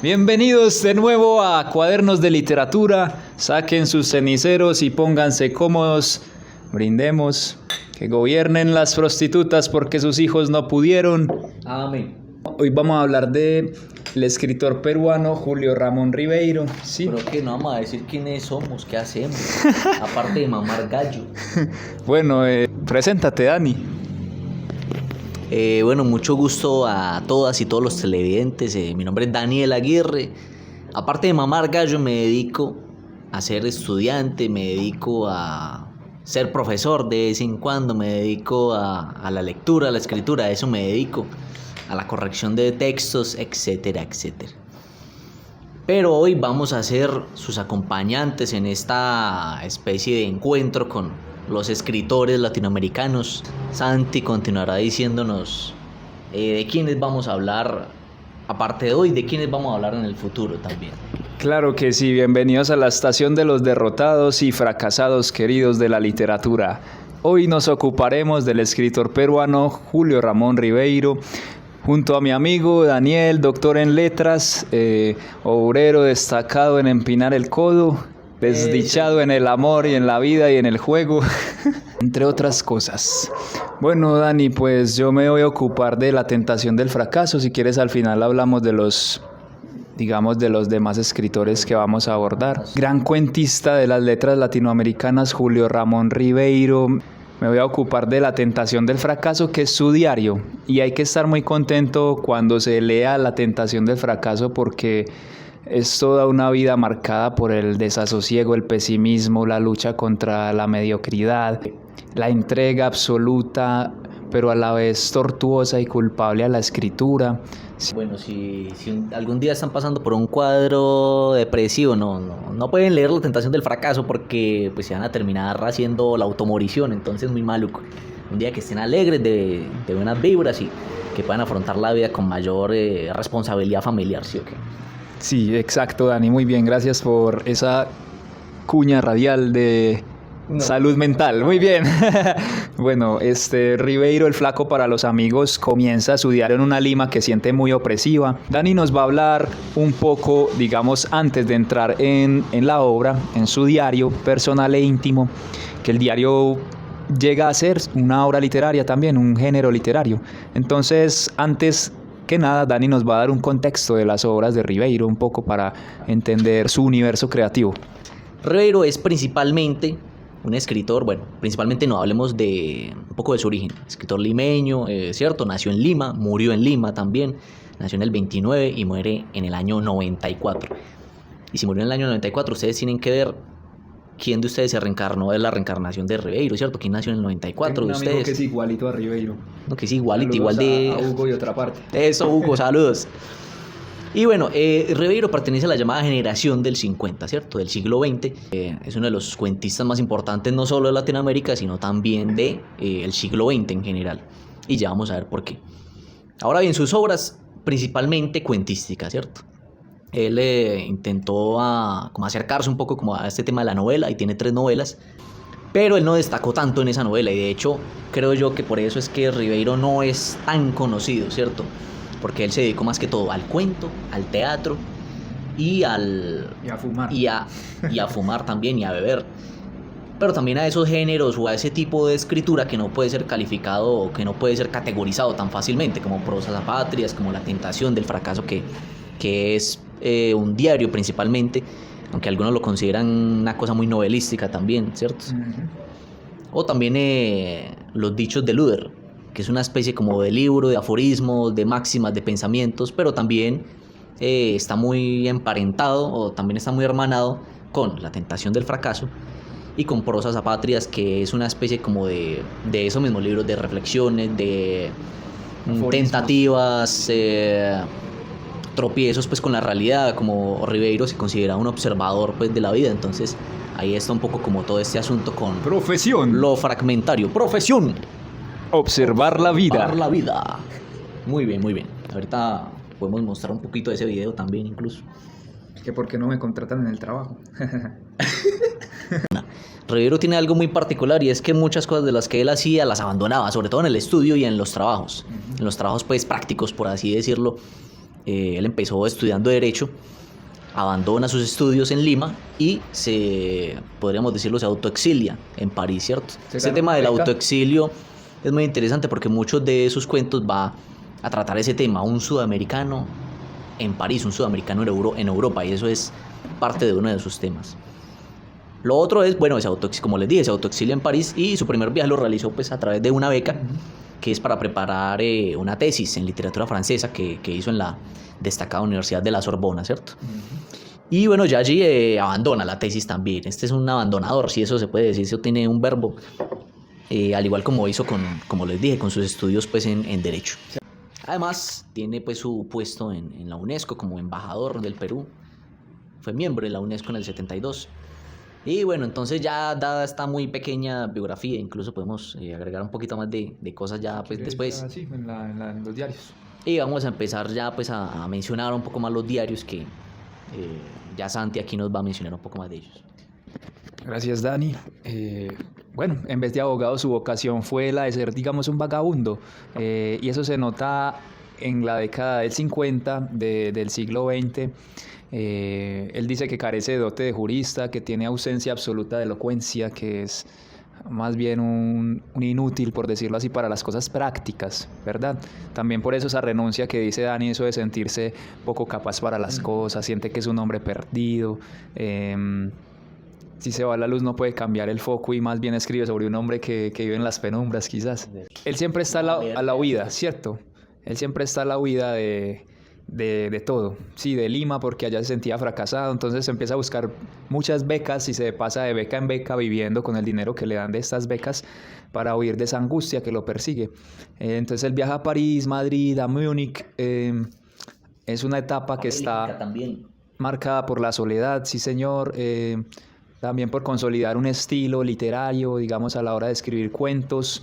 Bienvenidos de nuevo a Cuadernos de Literatura. Saquen sus ceniceros y pónganse cómodos. Brindemos. Que gobiernen las prostitutas porque sus hijos no pudieron. Amén. Hoy vamos a hablar de el escritor peruano Julio Ramón Ribeiro. Sí. Pero que no vamos a decir quiénes somos, qué hacemos, aparte de mamar gallo. Bueno, preséntate, Dani. Bueno, mucho gusto a todas y todos los televidentes. Mi nombre es Daniel Aguirre. Aparte de mamar gallo, me dedico a ser estudiante, me dedico a ser profesor de vez en cuando, me dedico a la lectura, a la escritura, a eso me dedico, a la corrección de textos, etcétera, etcétera. Pero hoy vamos a ser sus acompañantes en esta especie de encuentro con los escritores latinoamericanos. Santi continuará diciéndonos de quiénes vamos a hablar, aparte de hoy, de quiénes vamos a hablar en el futuro también. Claro que sí, bienvenidos a la estación de los derrotados y fracasados queridos de la literatura. Hoy nos ocuparemos del escritor peruano Julio Ramón Ribeiro, junto a mi amigo Daniel, doctor en letras, obrero destacado en empinar el codo, desdichado en el amor y en la vida y en el juego, entre otras cosas. Bueno, Dani, pues yo me voy a ocupar de La tentación del fracaso. Si quieres, al final hablamos de los demás escritores que vamos a abordar. Gran cuentista de las letras latinoamericanas, Julio Ramón Ribeiro. Me voy a ocupar de La tentación del fracaso, que es su diario. Y hay que estar muy contento cuando se lea La tentación del fracaso, porque es toda una vida marcada por el desasosiego, el pesimismo, la lucha contra la mediocridad, la entrega absoluta, pero a la vez tortuosa y culpable a la escritura. Bueno, si algún día están pasando por un cuadro depresivo, no pueden leer La tentación del fracaso porque pues se van a terminar haciendo la automorición, entonces muy maluco. Un día que estén alegres, de buenas vibras y que puedan afrontar la vida con mayor responsabilidad familiar, ¿sí o qué? Sí, exacto, Dani, muy bien, gracias por esa cuña radial de salud mental, muy bien. Bueno, Ribeiro, el flaco para los amigos, comienza su diario en una Lima que siente muy opresiva. Dani nos va a hablar un poco, digamos, antes de entrar en la obra, en su diario personal e íntimo, que el diario llega a ser una obra literaria también, un género literario. Entonces, antes que nada, Dani nos va a dar un contexto de las obras de Ribeiro, un poco para entender su universo creativo. Ribeiro es principalmente un escritor, bueno, principalmente no, hablemos de un poco de su origen. Escritor limeño, ¿cierto? Nació en Lima, murió en Lima también. Nació en el 29 y muere en el año 94. Y si murió en el año 94, ustedes tienen que ver quién de ustedes se reencarnó de la reencarnación de Ribeiro, ¿cierto? ¿Quién nació en el 94 de ustedes? Tengo un amigo que es igualito a Ribeiro. No, que es igualito, Saludos igual de... a Hugo y otra parte. Eso, Hugo, saludos. Y bueno, Ribeiro pertenece a la llamada generación del 50, ¿cierto? Del siglo XX. Es uno de los cuentistas más importantes no solo de Latinoamérica, sino también de el siglo XX en general. Y ya vamos a ver por qué. Ahora bien, sus obras principalmente cuentísticas, ¿cierto? Él intentó como acercarse un poco como a este tema de la novela, y tiene 3 novelas, pero él no destacó tanto en esa novela, y de hecho creo yo que por eso es que Ribeiro no es tan conocido, ¿cierto? Porque él se dedicó más que todo al cuento, al teatro y a fumar. Y a fumar también, y a beber. Pero también a esos géneros o a ese tipo de escritura que no puede ser calificado o que no puede ser categorizado tan fácilmente, como Prosas apátridas, como La tentación del fracaso, que es un diario principalmente, aunque algunos lo consideran una cosa muy novelística también, ¿cierto? Uh-huh. O también Los dichos de Luder, que es una especie como de libro de aforismos, de máximas, de pensamientos, pero también está muy emparentado o también está muy hermanado con La tentación del fracaso y con Prosas apátridas, que es una especie como de esos mismos libros de reflexiones, de aforismos, tentativas, tropiezos pues con la realidad. Como Ribeiro se considera un observador pues de la vida, entonces ahí está un poco como todo este asunto con profesión, lo fragmentario. Profesión, observar la vida. Observar la vida. Muy bien, muy bien. Ahorita podemos mostrar un poquito de ese video también incluso. Que por qué no me contratan en el trabajo. Ribeiro tiene algo muy particular, y es que muchas cosas de las que él hacía las abandonaba, sobre todo en el estudio y en los trabajos. En los trabajos pues prácticos, por así decirlo. él empezó estudiando Derecho, abandona sus estudios en Lima y podríamos decirlo, se autoexilia en París, ¿cierto? Este tema del autoexilio es muy interesante porque muchos de sus cuentos va a tratar ese tema, un sudamericano en París, un sudamericano en Europa, y eso es parte de uno de sus temas. Lo otro es, bueno, como les dije, se autoexilia en París y su primer viaje lo realizó pues a través de una beca que es para preparar una tesis en literatura francesa que hizo en la destacada Universidad de la Sorbona, ¿cierto? Y bueno, ya allí abandona la tesis también. Este es un abandonador, si eso se puede decir, eso tiene un verbo, al igual como hizo como les dije, con sus estudios pues en Derecho. Además, tiene pues su puesto en la UNESCO como embajador del Perú. Fue miembro de la UNESCO en el 72. Y bueno, entonces ya dada esta muy pequeña biografía, incluso podemos agregar un poquito más de cosas ya pues después. Sí, en los diarios. Y vamos a empezar ya pues a mencionar un poco más los diarios que ya Santi aquí nos va a mencionar un poco más de ellos. Gracias, Dani. Bueno, en vez de abogado, su vocación fue la de ser, digamos, un vagabundo. Y eso se nota en la década del 50 del siglo XX. Él dice que carece de dote de jurista, que tiene ausencia absoluta de elocuencia, que es más bien un inútil, por decirlo así, para las cosas prácticas, ¿verdad? También por eso esa renuncia que dice Dani, eso de sentirse poco capaz para las cosas, siente que es un hombre perdido. Si se va la luz no puede cambiar el foco y más bien escribe sobre un hombre que vive en las penumbras, quizás. Él siempre está a la huida, ¿cierto? Él siempre está a la huida de todo, sí, de Lima, porque allá se sentía fracasado, entonces empieza a buscar muchas becas y se pasa de beca en beca viviendo con el dinero que le dan de estas becas para huir de esa angustia que lo persigue. Entonces él viaja a París, Madrid, a Múnich. Es una etapa que está también marcada por la soledad, sí señor, también por consolidar un estilo literario, digamos, a la hora de escribir cuentos.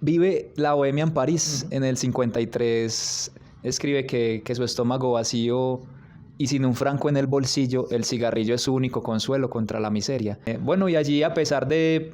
Vive la bohemia en París. En el 53 escribe que su estómago vacío y sin un franco en el bolsillo, el cigarrillo es su único consuelo contra la miseria. Bueno, y allí, a pesar de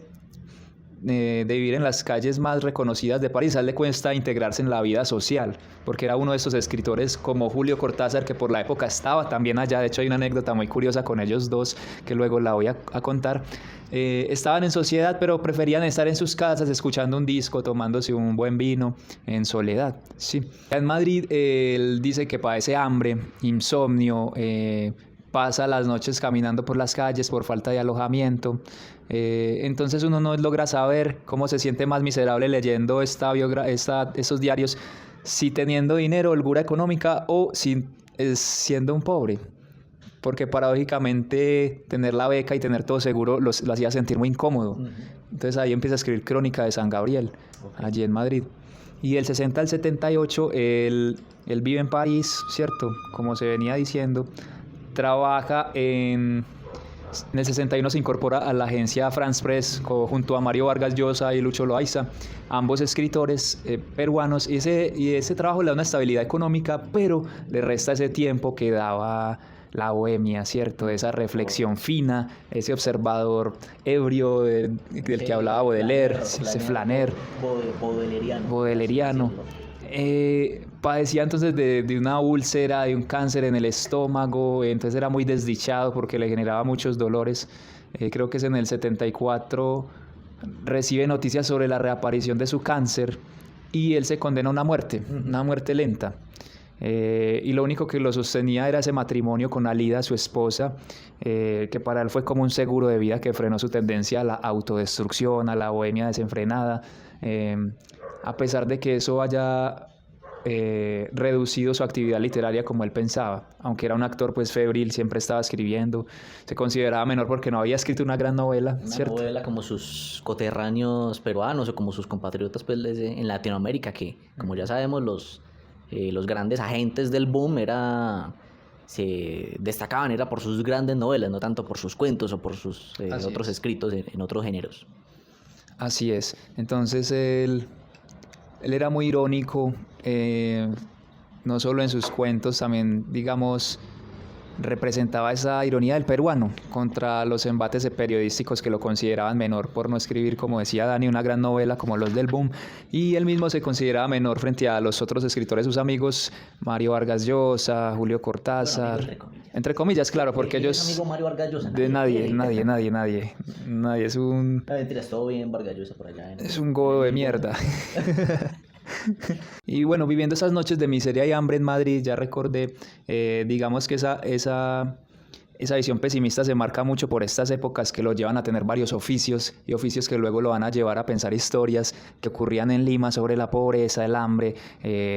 vivir en las calles más reconocidas de París, a él le cuesta integrarse en la vida social, porque era uno de esos escritores como Julio Cortázar, que por la época estaba también allá. De hecho, hay una anécdota muy curiosa con ellos dos, que luego la voy a contar. Estaban en sociedad, pero preferían estar en sus casas escuchando un disco, tomándose un buen vino, en soledad. Sí. En Madrid, él dice que padece hambre, insomnio, pasa las noches caminando por las calles por falta de alojamiento. Entonces uno no logra saber cómo se siente más miserable leyendo esos diarios, si teniendo dinero, holgura económica, o siendo un pobre. Porque paradójicamente tener la beca y tener todo seguro lo hacía sentir muy incómodo. Entonces ahí empieza a escribir Crónica de San Gabriel, allí en Madrid. Y del 60 al 78 él vive en París, ¿cierto? Como se venía diciendo. Trabaja en el 61, se incorpora a la agencia France Press junto a Mario Vargas Llosa y Lucho Loaiza, ambos escritores peruanos, y ese trabajo le da una estabilidad económica, pero le resta ese tiempo que daba la bohemia, ¿cierto? Esa reflexión fina, ese observador ebrio del que hablaba Baudelaire, ese Flaner, Baudeleriano. Padecía entonces de una úlcera, de un cáncer en el estómago, entonces era muy desdichado porque le generaba muchos dolores. Creo que es en el 74 recibe noticias sobre la reaparición de su cáncer y él se condena a una muerte lenta. Y lo único que lo sostenía era ese matrimonio con Alida, su esposa, que para él fue como un seguro de vida que frenó su tendencia a la autodestrucción, a la bohemia desenfrenada, a pesar de que eso haya reducido su actividad literaria como él pensaba. Aunque era un actor pues febril, siempre estaba escribiendo, se consideraba menor porque no había escrito una gran novela, ¿cierto? Una novela como sus coterráneos peruanos o como sus compatriotas pues en Latinoamérica, que como ya sabemos los grandes agentes del boom se destacaban era por sus grandes novelas, no tanto por sus cuentos o por sus otros escritos en otros géneros. Así es. Entonces él era muy irónico, no solo en sus cuentos, también, digamos, representaba esa ironía del peruano contra los embates de periodísticos que lo consideraban menor por no escribir, como decía Dani, una gran novela como los del boom, y él mismo se consideraba menor frente a los otros escritores, sus amigos, Mario Vargas Llosa, Julio Cortázar, bueno, entre comillas, claro, porque ellos... ¿Es amigo Mario Vargas Llosa? De nadie, es un... No, mentiras, todo bien Vargas Llosa por allá. Es un godo de mierda. Y bueno, viviendo esas noches de miseria y hambre en Madrid, ya recordé, digamos que esa visión pesimista se marca mucho por estas épocas que lo llevan a tener varios oficios, y oficios que luego lo van a llevar a pensar historias que ocurrían en Lima sobre la pobreza, el hambre,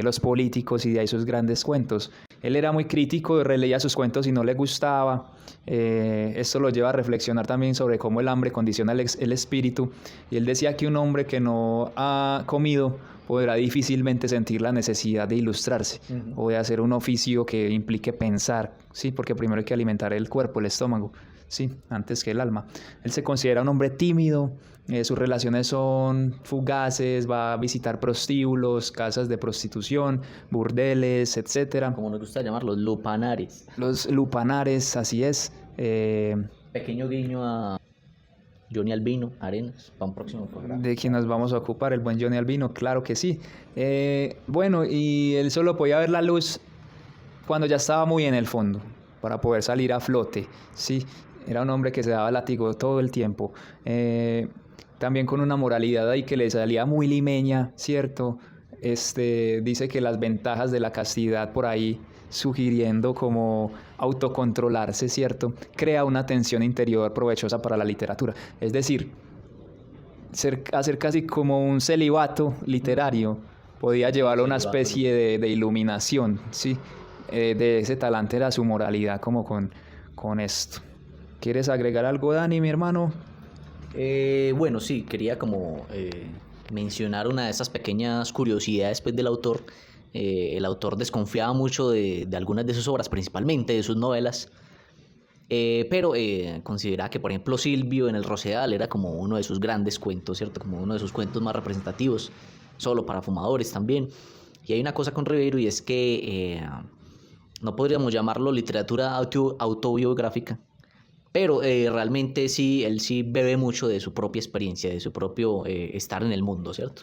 los políticos, y de ahí sus grandes cuentos. Él era muy crítico, releía sus cuentos y no le gustaba. Esto lo lleva a reflexionar también sobre cómo el hambre condiciona el espíritu, y él decía que un hombre que no ha comido podrá difícilmente sentir la necesidad de ilustrarse o de hacer un oficio que implique pensar, ¿sí? Porque primero hay que alimentar el cuerpo, el estómago, ¿sí? Antes que el alma. Él se considera un hombre tímido, sus relaciones son fugaces, va a visitar prostíbulos, casas de prostitución, burdeles, etcétera. Como nos gusta llamarlos, lupanares. Los lupanares, así es. Pequeño guiño a Johnny Albino Arenas, para un próximo programa. De quien nos vamos a ocupar, el buen Johnny Albino, claro que sí. Bueno, y él solo podía ver la luz cuando ya estaba muy en el fondo, para poder salir a flote, sí. Era un hombre que se daba látigo todo el tiempo. También con una moralidad ahí que le salía muy limeña, ¿cierto? Dice que las ventajas de la castidad por ahí, sugiriendo como autocontrolarse, ¿cierto? Crea una tensión interior provechosa para la literatura. Es decir, hacer casi como un celibato literario podía llevarlo a una especie de iluminación, ¿sí? De ese talante era su moralidad como con esto. ¿Quieres agregar algo, Dani, mi hermano? Bueno, sí, quería como mencionar una de esas pequeñas curiosidades pues, del autor. El autor desconfiaba mucho de algunas de sus obras, principalmente de sus novelas, pero consideraba que, por ejemplo, Silvio en El Rosedal era como uno de sus grandes cuentos, ¿cierto? Como uno de sus cuentos más representativos, solo para fumadores también. Y hay una cosa con Ribeiro, y es que no podríamos llamarlo literatura autobiográfica, pero realmente sí, él sí bebe mucho de su propia experiencia, de su propio estar en el mundo, ¿cierto?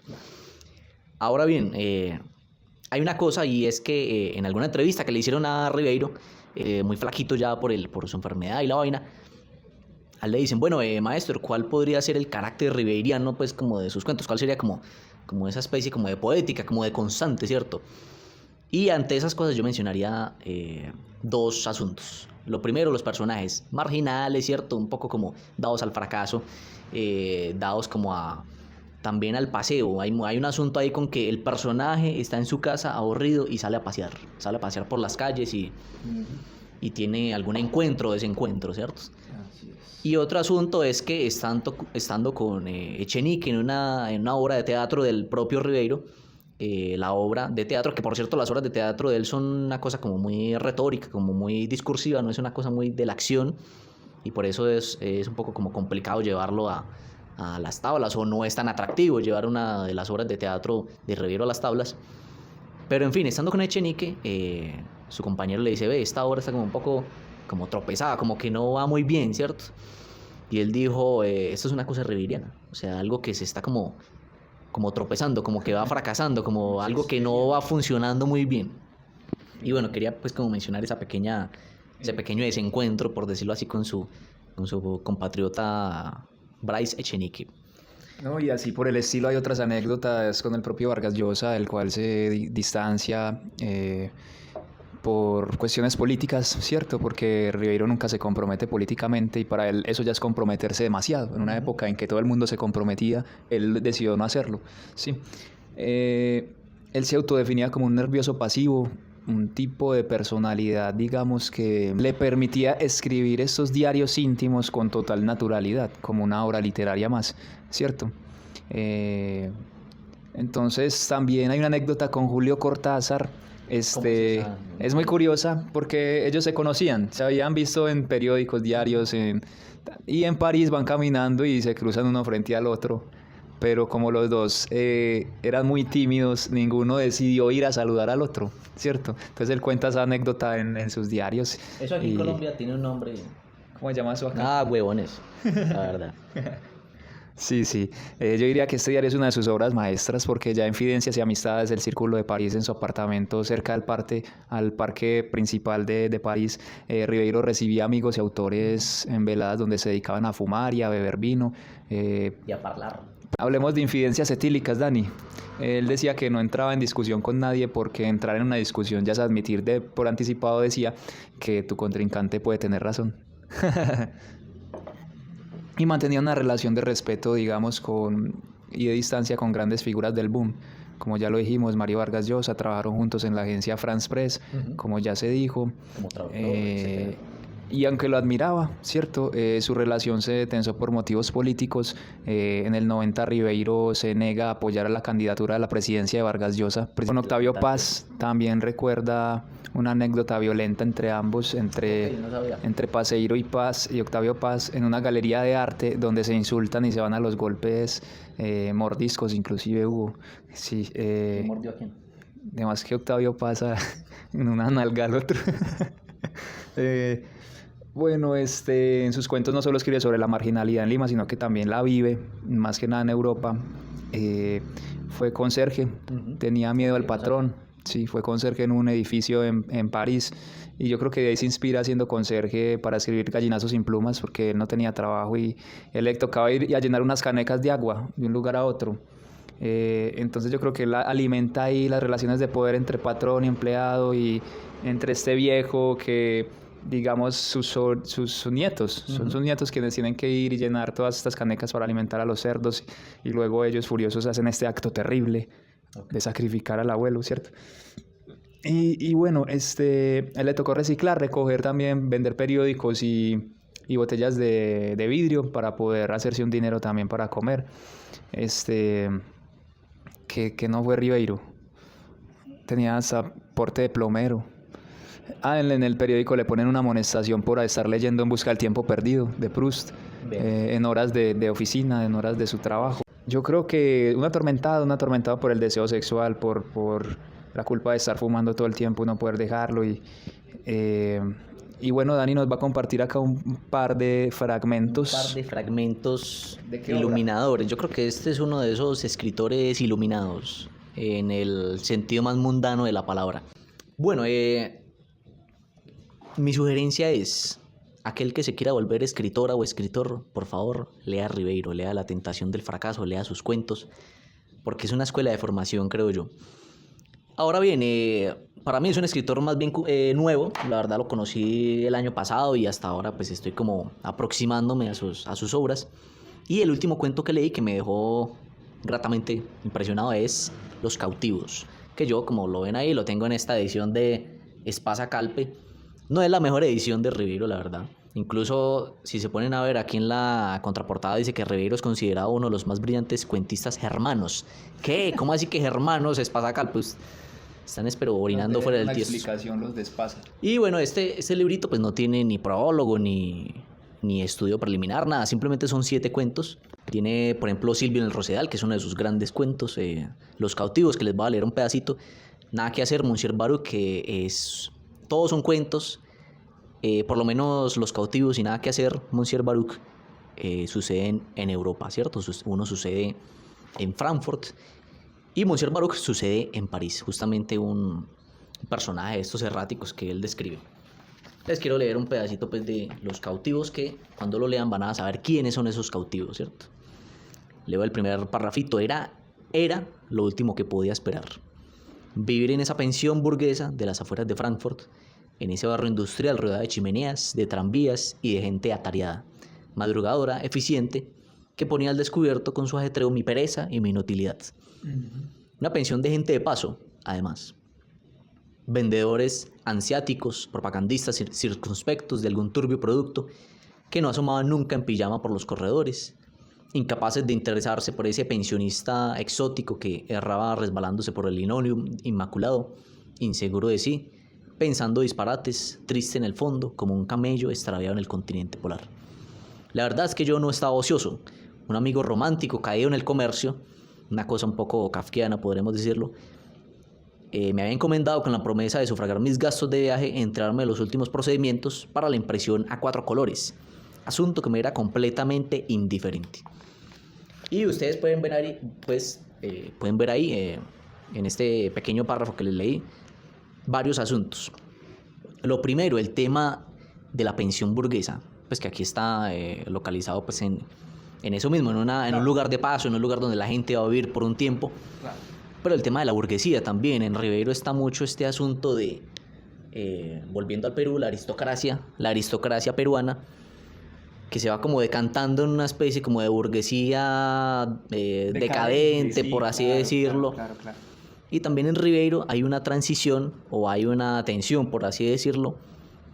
Ahora bien, hay una cosa, y es que en alguna entrevista que le hicieron a Ribeiro, muy flaquito ya por su enfermedad y la vaina, a él le dicen, bueno, maestro, ¿cuál podría ser el carácter ribeiriano, pues, como de sus cuentos? ¿Cuál sería como esa especie como de poética, como de constante, ¿cierto? Y ante esas cosas yo mencionaría dos asuntos. Lo primero, los personajes marginales, ¿cierto? Un poco como dados al fracaso, dados como también al paseo. Hay un asunto ahí con que el personaje está en su casa aburrido y sale a pasear por las calles y tiene algún encuentro o desencuentro, ¿cierto? Así es. Y otro asunto es que estando con Echenique en una obra de teatro del propio Ribeiro, la obra de teatro, que por cierto las obras de teatro de él son una cosa como muy retórica, como muy discursiva, no es una cosa muy de la acción, y por eso es un poco como complicado llevarlo a las tablas, o no es tan atractivo llevar una de las obras de teatro de Ribeiro a las tablas. Pero en fin, estando con Echenique, su compañero le dice, ve, esta obra está como un poco como tropezada, como que no va muy bien, ¿cierto? Y él dijo, esto es una cosa ribeiriana, o sea, algo que se está como tropezando, como que va fracasando, como algo que no va funcionando muy bien. Y bueno, quería pues como mencionar ese pequeño desencuentro, por decirlo así, con su compatriota Bryce Echenique. No, y así por el estilo hay otras anécdotas con el propio Vargas Llosa, el cual se distancia por cuestiones políticas, ¿cierto? Porque Ribeiro nunca se compromete políticamente, y para él eso ya es comprometerse demasiado. En una época en que todo el mundo se comprometía, él decidió no hacerlo, ¿sí? Él se autodefinía como un nervioso pasivo, un tipo de personalidad, digamos, que le permitía escribir estos diarios íntimos con total naturalidad, como una obra literaria más, ¿cierto? Entonces también hay una anécdota con Julio Cortázar. Es muy curiosa porque ellos se conocían, se habían visto en periódicos, diarios, y en París van caminando y se cruzan uno frente al otro. pero como los dos eran muy tímidos, ninguno decidió ir a saludar al otro, ¿cierto? Entonces él cuenta esa anécdota en sus diarios. Eso aquí en Colombia tiene un nombre. ¿Cómo se llama eso acá? Ah, huevones, la verdad. Sí, sí. Yo diría que este diario es una de sus obras maestras porque ya en Fidencias y Amistades, el Círculo de París, en su apartamento cerca al parque principal de París, Ribeiro recibía amigos y autores en veladas donde se dedicaban a fumar y a beber vino. Y a hablar. Hablemos de infidencias etílicas, Dani. Él decía que no entraba en discusión con nadie porque entrar en una discusión ya es admitir por anticipado, decía, que tu contrincante puede tener razón. Y mantenía una relación de respeto, digamos, y de distancia con grandes figuras del boom. Como ya lo dijimos, Mario Vargas Llosa, trabajaron juntos en la agencia France Press, como ya se dijo. Como traductor, etcétera. Y aunque lo admiraba, ¿cierto? Su relación se tensó por motivos políticos. En el 90 Ribeiro se nega a apoyar a la candidatura a la presidencia de Vargas Llosa. Con Octavio Paz también recuerda una anécdota violenta entre ambos, entre Paseiro y Paz y Octavio Paz, en una galería de arte donde se insultan y se van a los golpes, mordiscos inclusive hubo. Sí, ¿Quién mordió a quién? Además que Octavio pasa en una nalga al otro. Bueno, en sus cuentos no solo escribe sobre la marginalidad en Lima, sino que también la vive, más que nada en Europa. Fue conserje, tenía miedo al patrón, sí, fue conserje en un edificio en París, y yo creo que de ahí se inspira siendo conserje para escribir Gallinazos sin plumas, porque él no tenía trabajo y él le tocaba ir a llenar unas canecas de agua de un lugar a otro. Entonces yo creo que él alimenta ahí las relaciones de poder entre patrón y empleado, y entre este viejo que, digamos, sus nietos, son sus nietos quienes tienen que ir y llenar todas estas canecas para alimentar a los cerdos, y luego ellos furiosos hacen este acto terrible de sacrificar al abuelo, ¿cierto? Y bueno, él le tocó reciclar, recoger también, vender periódicos y botellas de vidrio para poder hacerse un dinero también para comer. Que no fue Ribeiro, tenía hasta porte de plomero. En el periódico le ponen una amonestación por estar leyendo En busca del tiempo perdido, de Proust, en horas de oficina, en horas de su trabajo. Yo creo que un atormentado por el deseo sexual, por la culpa de estar fumando todo el tiempo y no poder dejarlo. Y bueno, Dani nos va a compartir acá un par de fragmentos. Iluminadores. Yo creo que este es uno de esos escritores iluminados, en el sentido más mundano de la palabra. Bueno, mi sugerencia es: aquel que se quiera volver escritora o escritor, por favor, lea a Ribeiro, lea La tentación del fracaso, lea sus cuentos, porque es una escuela de formación, creo yo. Ahora bien, para mí es un escritor más bien nuevo. La verdad lo conocí el año pasado y hasta ahora pues estoy como aproximándome a sus obras. Y el último cuento que leí que me dejó gratamente impresionado es Los cautivos, que yo, como lo ven ahí, lo tengo en esta edición de Espasa Calpe. No es la mejor edición de Ribeiro, la verdad. Incluso si se ponen a ver, aquí en la contraportada dice que Ribeiro es considerado uno de los más brillantes cuentistas germanos. ¿Qué? ¿Cómo así que germanos? Espasa Calpe. Pues, están orinando fuera del tiesto. Explicación los de Espasa. Y bueno, este librito pues no tiene ni prólogo ni estudio preliminar, nada. Simplemente son 7 cuentos. Tiene, por ejemplo, Silvio en el Rosedal, que es uno de sus grandes cuentos. Los cautivos, que les voy a leer un pedacito. Nada que hacer, Monsieur Baruch, que es... Todos son cuentos. Por lo menos Los cautivos y Nada que hacer, Monsieur Baruch, suceden en Europa, ¿cierto? Uno sucede en Frankfurt y Monsieur Baruch sucede en París, justamente un personaje de estos erráticos que él describe. Les quiero leer un pedacito pues de Los cautivos, que cuando lo lean van a saber quiénes son esos cautivos, ¿cierto? Leo el primer parrafito. Era lo último que podía esperar. Vivir en esa pensión burguesa de las afueras de Frankfurt, en ese barrio industrial rodeado de chimeneas, de tranvías y de gente atareada, madrugadora, eficiente, que ponía al descubierto con su ajetreo mi pereza y mi inutilidad. Una pensión de gente de paso, además. Vendedores ansiáticos, propagandistas circunspectos de algún turbio producto que no asomaban nunca en pijama por los corredores, incapaces de interesarse por ese pensionista exótico que erraba resbalándose por el linoleum inmaculado, inseguro de sí, pensando disparates, triste en el fondo, como un camello extraviado en el continente polar. La verdad es que yo no estaba ocioso. un amigo romántico caído en el comercio, una cosa un poco kafkiana, podremos decirlo. Me había encomendado con la promesa de sufragar mis gastos de viaje, entrarme en los últimos procedimientos para la impresión a 4 colores, asunto que me era completamente indiferente. Y ustedes pueden ver ahí, en este pequeño párrafo que les leí, varios asuntos. Lo primero, el tema de la pensión burguesa, pues que aquí está localizado pues en eso mismo, en un lugar de paso, en un lugar donde la gente va a vivir por un tiempo. Claro. Pero el tema de la burguesía también, en Ribeiro está mucho este asunto de, volviendo al Perú, la aristocracia peruana, que se va como decantando en una especie como de burguesía decadente, sí, por así decirlo. Claro. Y también en Ribeiro hay una transición o hay una tensión, por así decirlo,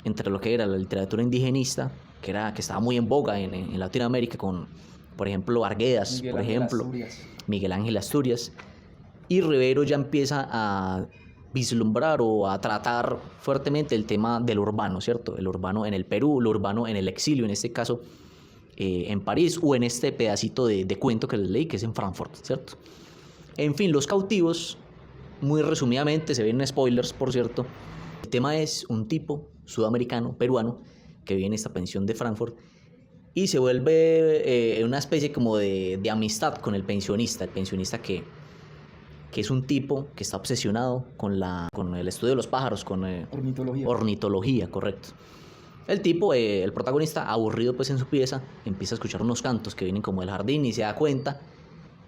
entre lo que era la literatura indigenista, que estaba muy en boga en Latinoamérica, con, por ejemplo, Arguedas, Miguel Ángel Asturias. Y Ribeiro ya empieza a vislumbrar o a tratar fuertemente el tema del urbano, ¿cierto? El urbano en el Perú, el urbano en el exilio, en este caso en París, o en este pedacito de cuento que les leí, que es en Frankfurt, ¿cierto? En fin, Los Cautivos, muy resumidamente, se ven spoilers, por cierto. El tema es un tipo sudamericano, peruano, que vive en esta pensión de Frankfurt y se vuelve una especie como de amistad con el pensionista que es un tipo que está obsesionado con el estudio de los pájaros, con ornitología, correcto. El tipo, el protagonista, aburrido pues en su pieza, empieza a escuchar unos cantos que vienen como del jardín y se da cuenta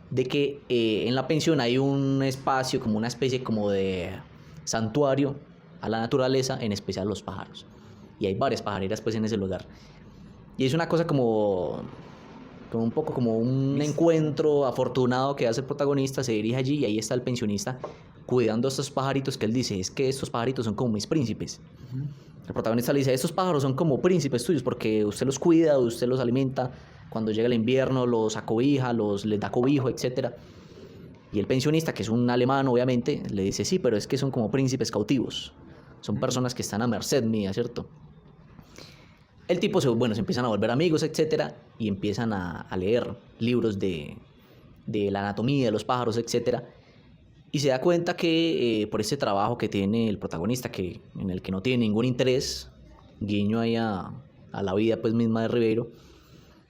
de que en la pensión hay un espacio, como una especie como de santuario a la naturaleza, en especial los pájaros. Y hay varias pajareras pues en ese lugar. Y es una cosa como un poco como un encuentro afortunado que hace el protagonista, se dirige allí y ahí está el pensionista cuidando a estos pajaritos que él dice, es que estos pajaritos son como mis príncipes. Uh-huh. El protagonista le dice, estos pájaros son como príncipes tuyos porque usted los cuida, usted los alimenta, cuando llega el invierno los acobija, les da cobijo, etc. Y el pensionista, que es un alemán obviamente, le dice, sí, pero es que son como príncipes cautivos, son personas que están a merced mía, ¿cierto? El tipo se empiezan a volver amigos, etcétera, y empiezan a leer libros de la anatomía de los pájaros, etcétera. Y se da cuenta que por ese trabajo que tiene el protagonista, en el que no tiene ningún interés, guiño ahí a la vida pues misma de Ribeiro,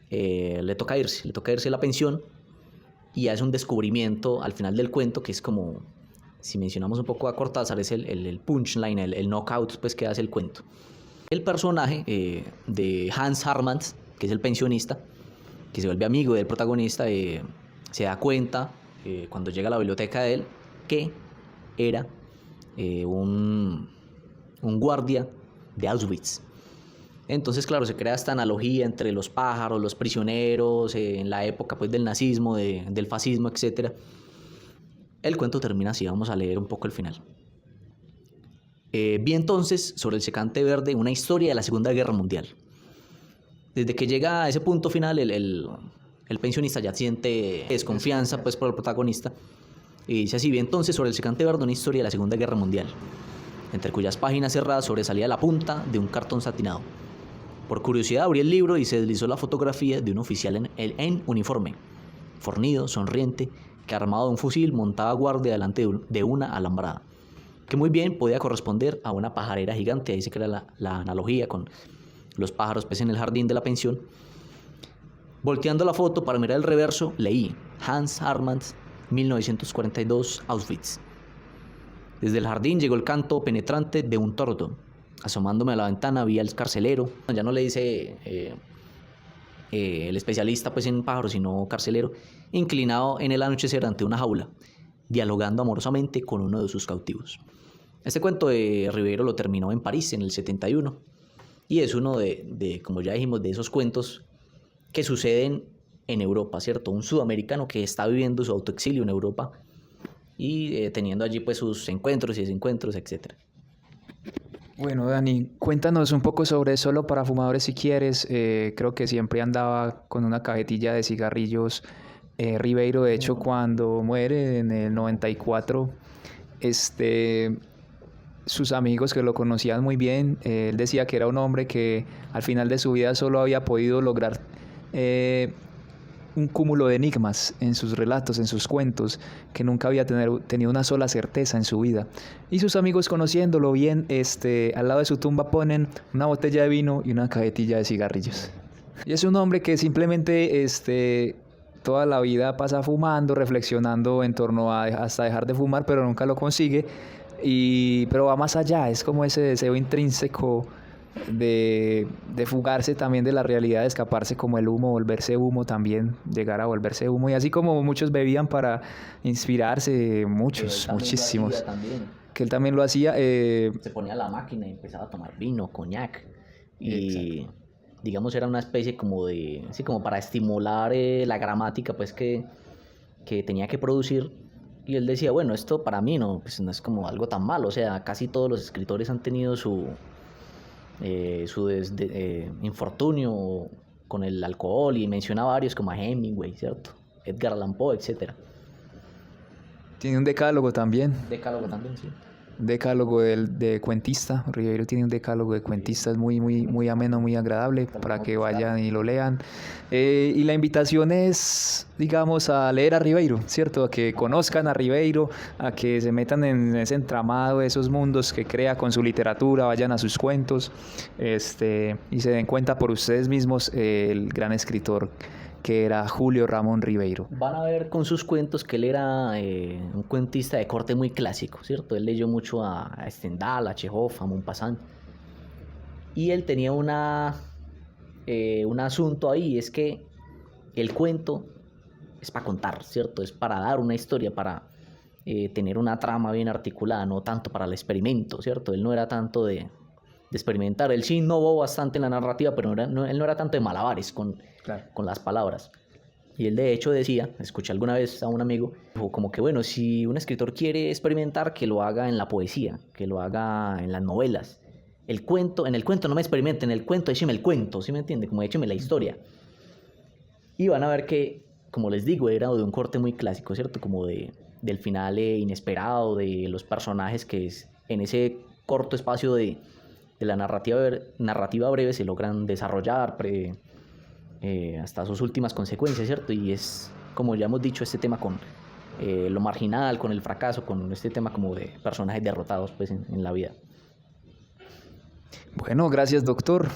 le toca irse a la pensión y hace un descubrimiento al final del cuento que es como, si mencionamos un poco a Cortázar, es el punchline, el knockout pues que hace el cuento. El personaje de Hans Hartmann, que es el pensionista, que se vuelve amigo del protagonista, se da cuenta cuando llega a la biblioteca de él que era un guardia de Auschwitz. Entonces, claro, se crea esta analogía entre los pájaros, los prisioneros, en la época pues, del nazismo, del fascismo, etc. El cuento termina así, vamos a leer un poco el final. Vi entonces sobre el secante verde una historia de la Segunda Guerra Mundial. Desde que llega a ese punto final, el pensionista ya siente desconfianza pues, por el protagonista y dice así: vi entonces sobre el secante verde una historia de la Segunda Guerra Mundial, entre cuyas páginas cerradas sobresalía la punta de un cartón satinado. Por curiosidad abrí el libro y se deslizó la fotografía de un oficial en uniforme, fornido, sonriente, que armado de un fusil montaba guardia delante de una alambrada, que muy bien podía corresponder a una pajarera gigante. Ahí se crea la analogía con los pájaros pues, en el jardín de la pensión. Volteando la foto para mirar el reverso, leí: Hans Hartmann, 1942, Auschwitz. Desde el jardín llegó el canto penetrante de un tordo. Asomándome a la ventana vi al carcelero. Ya no le dice el especialista pues, en pájaros, sino carcelero, inclinado en el anochecer ante una jaula, dialogando amorosamente con uno de sus cautivos. Este cuento de Ribeiro lo terminó en París en el 71 y es uno de, como ya dijimos, de esos cuentos que suceden en Europa, ¿cierto? Un sudamericano que está viviendo su autoexilio en Europa y teniendo allí pues sus encuentros y desencuentros, etc. Bueno, Dani, cuéntanos un poco sobre Solo para Fumadores si quieres. Creo que siempre andaba con una cajetilla de cigarrillos. Ribeiro, de hecho, cuando muere en el 94, sus amigos que lo conocían muy bien, él decía que era un hombre que al final de su vida solo había podido lograr un cúmulo de enigmas en sus relatos, en sus cuentos, que nunca había tenido una sola certeza en su vida. Y sus amigos, conociéndolo bien, al lado de su tumba ponen una botella de vino y una cajetilla de cigarrillos. Y es un hombre que simplemente toda la vida pasa fumando, reflexionando en torno a hasta dejar de fumar, pero nunca lo consigue. Pero va más allá, es como ese deseo intrínseco de fugarse también de la realidad, de escaparse como el humo, volverse humo también, llegar a volverse humo. Y así como muchos bebían para inspirarse, muchísimos. Que él también lo hacía. Se ponía a la máquina y empezaba a tomar vino, coñac. Y exacto, digamos era una especie como de, así como para estimular la gramática pues que tenía que producir. Y él decía, bueno, esto para mí no es como algo tan malo. O sea, casi todos los escritores han tenido su infortunio con el alcohol, y menciona varios como a Hemingway, ¿cierto? Edgar Allan Poe, etc. Tiene un decálogo también. Decálogo también, sí. Decálogo de cuentista. Ribeiro tiene un decálogo de cuentistas muy ameno, muy agradable para que vayan y lo lean. Y la invitación es, digamos, a leer a Ribeiro, ¿cierto? A que conozcan a Ribeiro, a que se metan en ese entramado de esos mundos que crea con su literatura, vayan a sus cuentos, y se den cuenta por ustedes mismos el gran escritor que era Julio Ramón Ribeiro. Van a ver con sus cuentos que él era un cuentista de corte muy clásico, ¿cierto? Él leyó mucho a Stendhal, a Chekhov, a Maupassant. Y él tenía un asunto ahí, es que el cuento es para contar, ¿cierto? Es para dar una historia, para tener una trama bien articulada, no tanto para el experimento, ¿cierto? Él no era tanto de experimentar. Él sí innovó bastante en la narrativa, pero él no era tanto de malabares con las palabras. Y él de hecho decía, escuché alguna vez a un amigo, dijo como que bueno, si un escritor quiere experimentar, que lo haga en la poesía, que lo haga en las novelas. En el cuento no me experimente, en el cuento écheme el cuento, ¿sí me entiende? Como écheme la historia. Y van a ver que, como les digo, era de un corte muy clásico, ¿cierto? Como del final inesperado, de los personajes que en ese corto espacio de la narrativa breve se logran desarrollar hasta sus últimas consecuencias, ¿cierto? Y es, como ya hemos dicho, este tema con lo marginal, con el fracaso, con este tema como de personajes derrotados pues, en la vida. Bueno, gracias doctor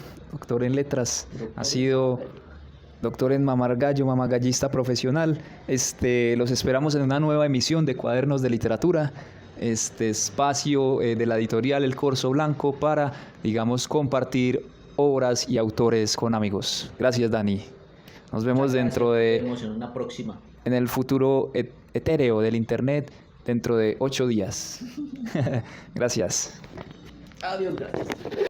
en letras, ha sido doctor en mamargallo, mamagallista profesional. Los esperamos en una nueva emisión de Cuadernos de Literatura. Este espacio de la editorial El Corzo Blanco para, digamos, compartir obras y autores con amigos. Gracias, Dani. Nos vemos dentro de... Nos vemos en una próxima. En el futuro etéreo del internet dentro de 8 días. Gracias. Adiós, gracias.